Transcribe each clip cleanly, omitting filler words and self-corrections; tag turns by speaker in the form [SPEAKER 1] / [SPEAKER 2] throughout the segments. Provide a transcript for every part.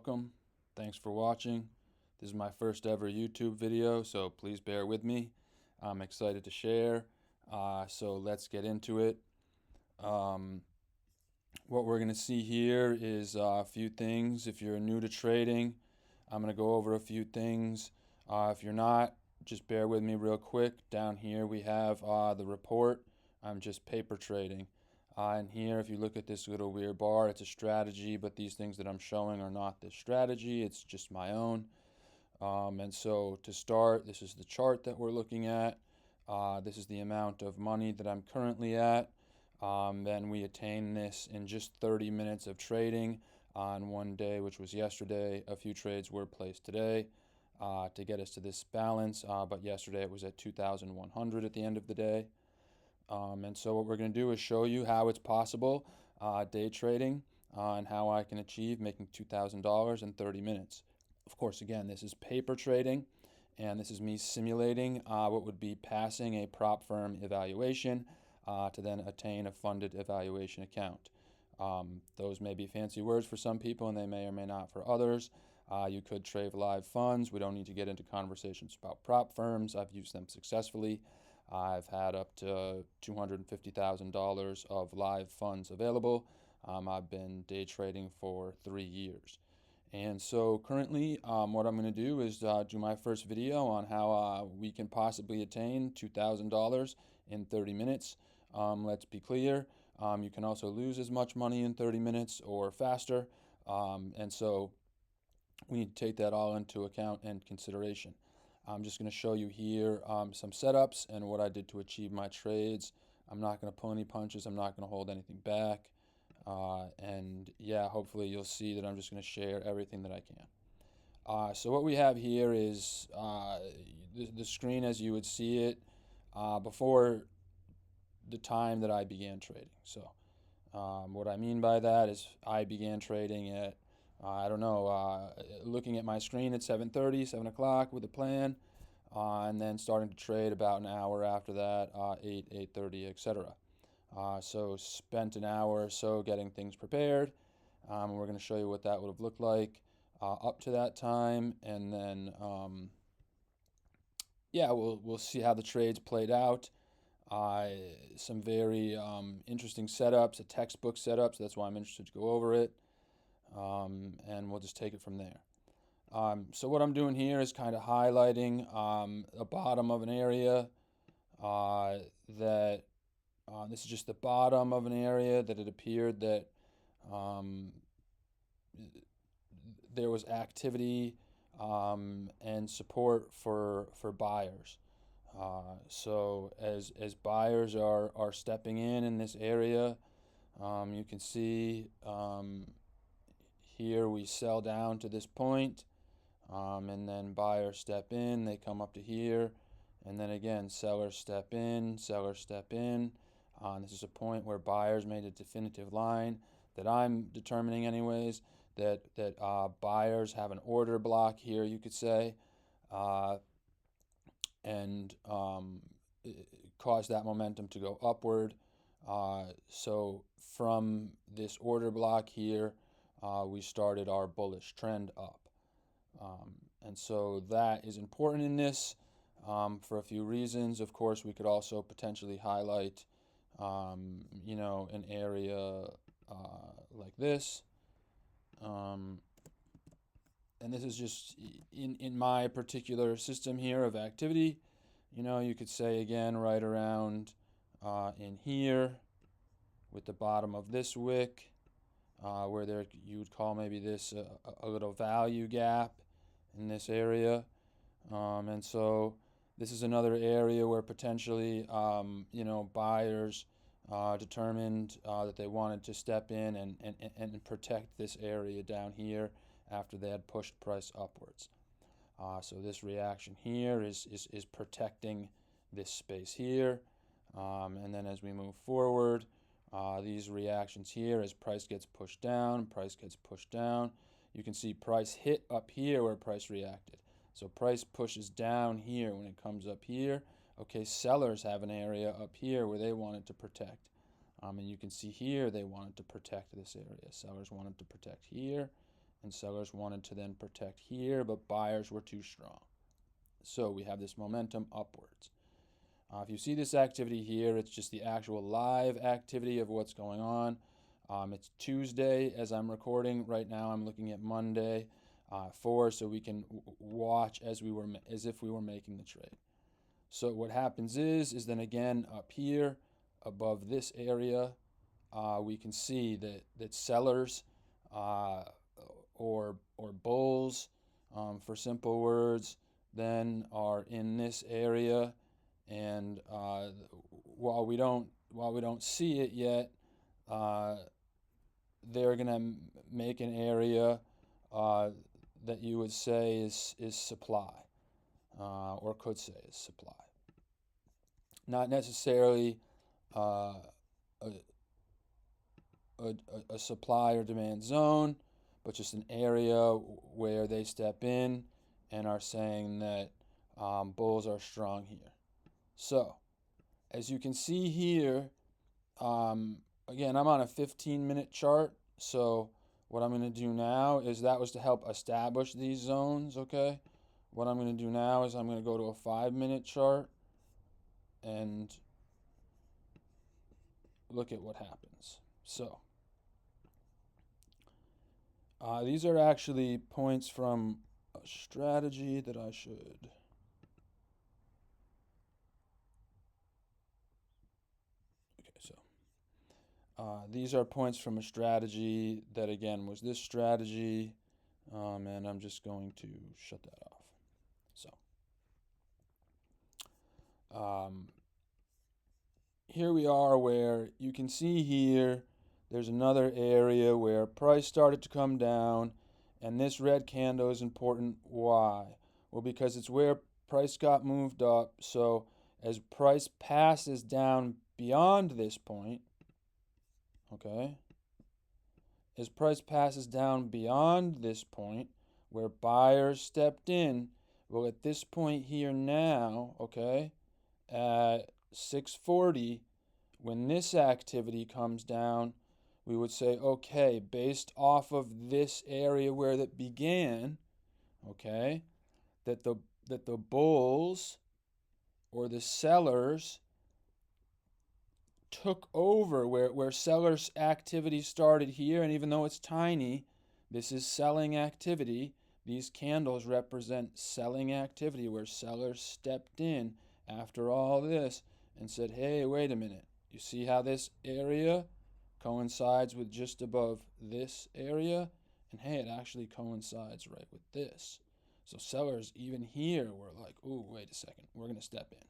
[SPEAKER 1] welcome. Thanks for watching. This is my first ever YouTube video, so please bear with me. I'm excited to share, so let's get into it. What we're going to see here is a few things. If you're new to trading, I'm going to go over a few things. If you're not, just bear with me real quick. Down here we have the report. I'm just paper trading. And here, if you look at this little weird bar, it's a strategy, but these things that I'm showing are not this strategy. It's just my own. And so to start, this is the chart that we're looking at. This is the amount of money that I'm currently at. Then we attain this in just 30 minutes of trading on one day, which was yesterday. A few trades were placed today to get us to this balance, but yesterday it was at 2,100 at the end of the day. And so what we're going to do is show you how it's possible day trading and how I can achieve making $2,000 in 30 minutes. Of course, again, this is paper trading, and this is me simulating what would be passing a prop firm evaluation to then attain a funded evaluation account. Those may be fancy words for some people, and they may or may not for others. You could trade live funds. We don't need to get into conversations about prop firms. I've used them successfully. I've had up to $250,000 of live funds available. I've been day trading for 3 years. And so currently what I'm going to do is do my first video on how we can possibly attain $2,000 in 30 minutes. Let's be clear, you can also lose as much money in 30 minutes or faster. And so we need to take that all into account and consideration. I'm just going to show you here some setups and what I did to achieve my trades. I'm not going to pull any punches. I'm not going to hold anything back. And yeah, hopefully you'll see that I'm just going to share everything that I can. So what we have here is the screen as you would see it before the time that I began trading. So what I mean by that is I began trading at I don't know, looking at my screen at 7:30, 7 o'clock with a plan, and then starting to trade about an hour after that, 8, 8:30, etc. So spent an hour or so getting things prepared. We're going to show you what that would have looked like up to that time, and then yeah, we'll see how the trades played out. Some very interesting setups, a textbook setup, so that's why I'm interested to go over it. And we'll just take it from there. So what I'm doing here is kind of highlighting the bottom of an area that this is just the bottom of an area that it appeared that there was activity and support for buyers. So as buyers are stepping in this area, you can see here we sell down to this point, and then buyers step in, they come up to here, and then again sellers step in, this is a point where buyers made a definitive line that I'm determining anyways, that buyers have an order block here, you could say, and cause that momentum to go upward. So from this order block here, we started our bullish trend up. And so that is important in this for a few reasons. Of course, we could also potentially highlight, an area like this. And this is just in my particular system here of activity. You could say again right around in here with the bottom of this wick. Where you would call maybe this a little value gap in this area. And so this is another area where potentially, buyers determined that they wanted to step in and protect this area down here after they had pushed price upwards. So this reaction here is protecting this space here. And then as we move forward, these reactions here as price gets pushed down, you can see price hit up here where price reacted. So price pushes down here when it comes up here. Okay, sellers have an area up here where they wanted to protect. And you can see here they wanted to protect this area. Sellers wanted to protect here, and sellers wanted to then protect here, but buyers were too strong. So we have this momentum upwards. If you see this activity here, it's just the actual live activity of what's going on. It's Tuesday as I'm recording. Right now I'm looking at Monday 4, so we can watch as if we were making the trade. So what happens is then again up here above this area, we can see that sellers or bulls, for simple words, then are in this area, and while we don't see it yet, they're gonna make an area that you would say is supply, or could say is supply. Not necessarily a supply or demand zone, but just an area where they step in and are saying that bulls are strong here. So, as you can see here, again, I'm on a 15-minute chart, so what I'm going to do now is that was to help establish these zones, okay? What I'm going to do now is I'm going to go to a 5-minute chart and look at what happens. So, these are actually points from a strategy that I should... Okay, so these are points from a strategy that, again, was this strategy, and I'm just going to shut that off. So, here we are where you can see here there's another area where price started to come down, and this red candle is important. Why? Well, because it's where price got moved up. So as price passes down beyond this point, okay, as price passes down beyond this point where buyers stepped in, well, at this point here now, okay, at 640, when this activity comes down, we would say, okay, based off of this area where that began, okay, that the bulls or the sellers took over where sellers activity started here, and even though it's tiny, this is selling activity. These candles represent selling activity where sellers stepped in after all this and said, hey, wait a minute, you see how this area coincides with just above this area? And hey, it actually coincides right with this. So sellers even here were like, ooh, wait a second, we're going to step in.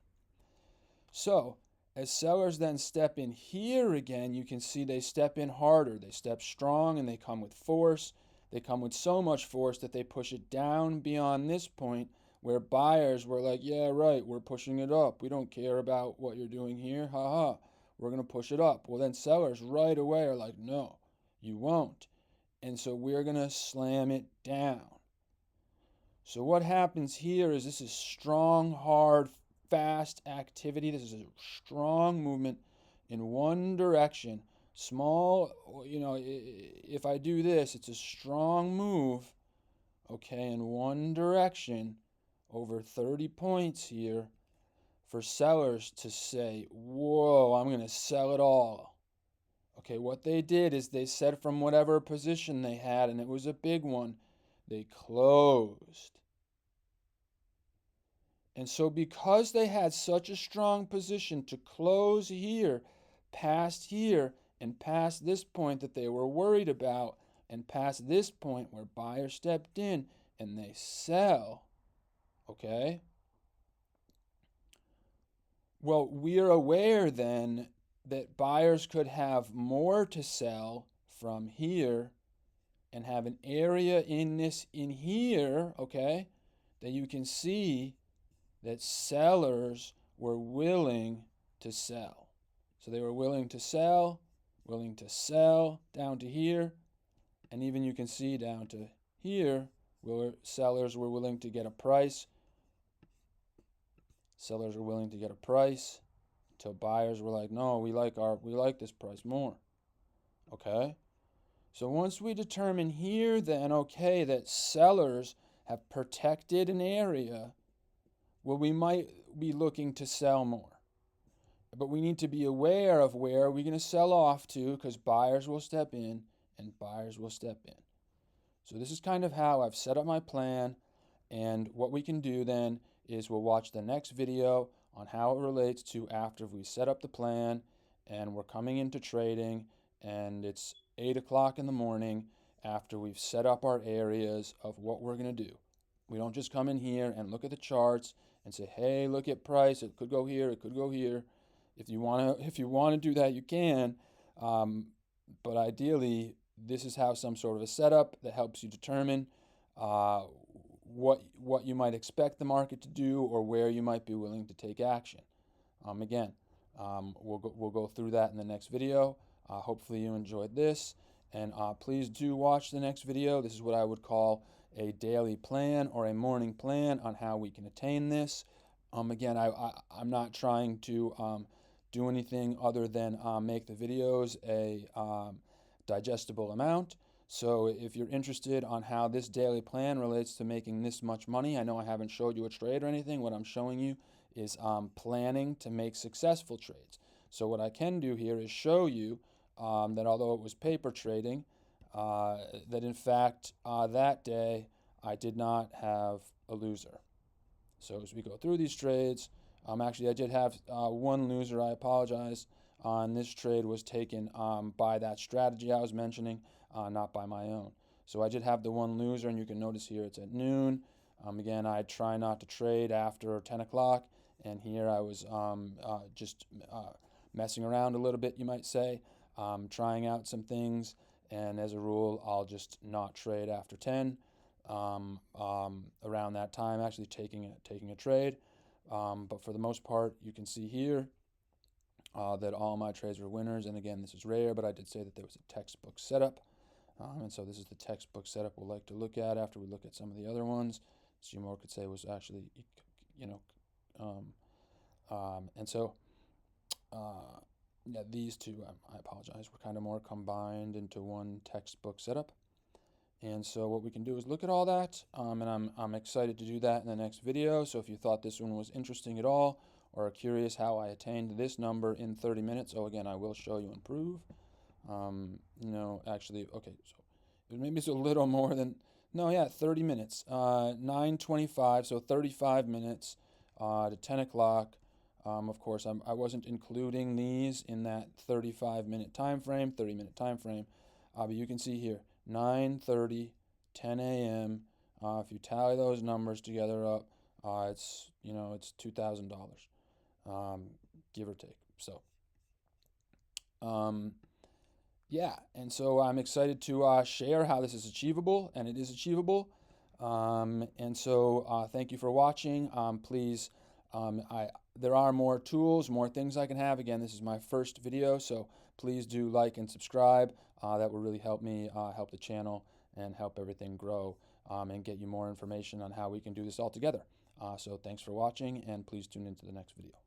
[SPEAKER 1] So as sellers then step in here again, you can see they step in harder. They step strong, and they come with force. They come with so much force that they push it down beyond this point where buyers were like, yeah, right, we're pushing it up. We don't care about what you're doing here. Ha ha. We're going to push it up. Well, then sellers right away are like, no, you won't. And so we're going to slam it down. So what happens here is this is strong, hard, fast activity. This is a strong movement in one direction. Small, if I do this, it's a strong move, okay, in one direction over 30 points here for sellers to say, whoa, I'm going to sell it all. Okay, what they did is they said from whatever position they had, and it was a big one, they closed. And so because they had such a strong position to close here, past here, and past this point that they were worried about, and past this point where buyers stepped in and they sell, okay? Well, we're aware then that buyers could have more to sell from here and have an area in here, okay, that you can see that sellers were willing to sell. So they were willing to sell down to here, and even you can see down to here where sellers were willing to get a price. Sellers were willing to get a price until buyers were like, no, we like this price more. Okay? So once we determine here then, okay, that sellers have protected an area, well, we might be looking to sell more. But we need to be aware of where we're going to sell off to, because buyers will step in and buyers will step in. So this is kind of how I've set up my plan, and what we can do then is we'll watch the next video on how it relates to after we set up the plan and we're coming into trading and it's 8 o'clock in the morning after we've set up our areas of what we're going to do. We don't just come in here and look at the charts and say, hey, look at price, it could go here, it could go here. If you want to do that, you can, but ideally this is how some sort of a setup that helps you determine what you might expect the market to do or where you might be willing to take action. Again, we'll go through that in the next video. Hopefully you enjoyed this, and please do watch the next video. This is what I would call a daily plan or a morning plan on how we can attain this. Again, I'm not trying to do anything other than make the videos a digestible amount. So if you're interested on how this daily plan relates to making this much money, I know I haven't showed you a trade or anything. What I'm showing you is planning to make successful trades. So what I can do here is show you that although it was paper trading, that in fact that day I did not have a loser. So as we go through these trades, actually I did have one loser, I apologize. And this trade was taken by that strategy I was mentioning, not by my own. So I did have the one loser, and you can notice here it's at noon. Again, I try not to trade after 10 o'clock, and here I was just messing around a little bit, you might say, trying out some things, and as a rule, I'll just not trade after 10. Around that time, actually taking a trade. But for the most part, you can see here that all my trades were winners. And again, this is rare, but I did say that there was a textbook setup. And so this is the textbook setup we'll like to look at after we look at some of the other ones. Seymour could say was actually, and so yeah, these two, I apologize, were kind of more combined into one textbook setup. And so what we can do is look at all that, and I'm excited to do that in the next video. So if you thought this one was interesting at all, or are curious how I attained this number in 30 minutes, oh, again, I will show you and prove. Actually, okay, so maybe it's a little more than, no, yeah, 30 minutes, 9:25, so 35 minutes to 10 o'clock. Of course, I wasn't including these in that 35-minute time frame, 30-minute time frame, but you can see here, 9:30, 10 a.m. If you tally those numbers together up, it's $2,000, give or take. So, yeah, and so I'm excited to share how this is achievable, and it is achievable. And so thank you for watching. Please, there are more tools, more things I can have. Again, this is my first video, so please do like and subscribe. That will really help me, help the channel, and help everything grow, and get you more information on how we can do this all together. So thanks for watching, and please tune into the next video.